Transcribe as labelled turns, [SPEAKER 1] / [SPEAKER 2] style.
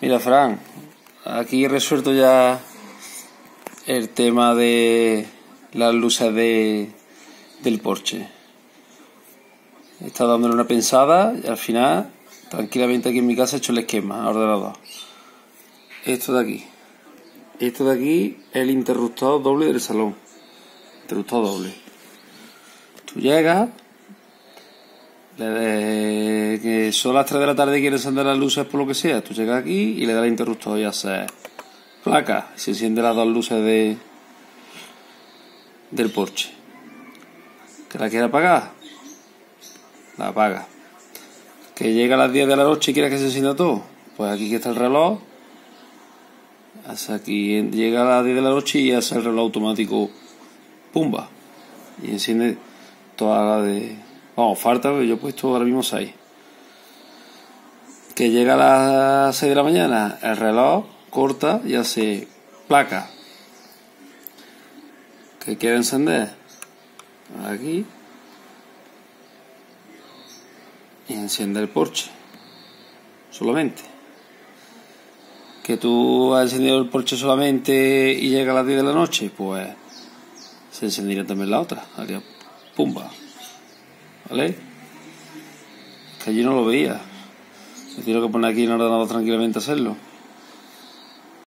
[SPEAKER 1] Mira, Fran, aquí he resuelto ya el tema de las luces del Porsche. He estado dándole una pensada y al final, tranquilamente aquí en mi casa, he hecho el esquema a ordenador. Esto de aquí es el interruptor doble del salón. Interruptor doble. Tú llegas, que son las 3 de la tarde y quieres encender las luces por lo que sea, tú llegas aquí y le das el interruptor y haces placa y se encienden las dos luces del Porsche. ¿Que la quieres apagar? La apaga. ¿Que llega a las 10 de la noche y quieres que se encienda todo? Pues aquí que está el reloj. Hasta aquí llega a las 10 de la noche y hace el reloj automático pumba y enciende toda la de... Vamos, falta, porque yo he puesto ahora mismo 6. Que llega a las 6 de la mañana, el reloj corta y hace placa. ¿Que quiere encender? Aquí. Y enciende el Porsche. Solamente. ¿Que tú has encendido el Porsche solamente y llega a las 10 de la noche? Pues se encendería también la otra. Haría pumba. ¿Vale? Que allí no lo veía. Me tengo que poner aquí en el ordenador tranquilamente a hacerlo.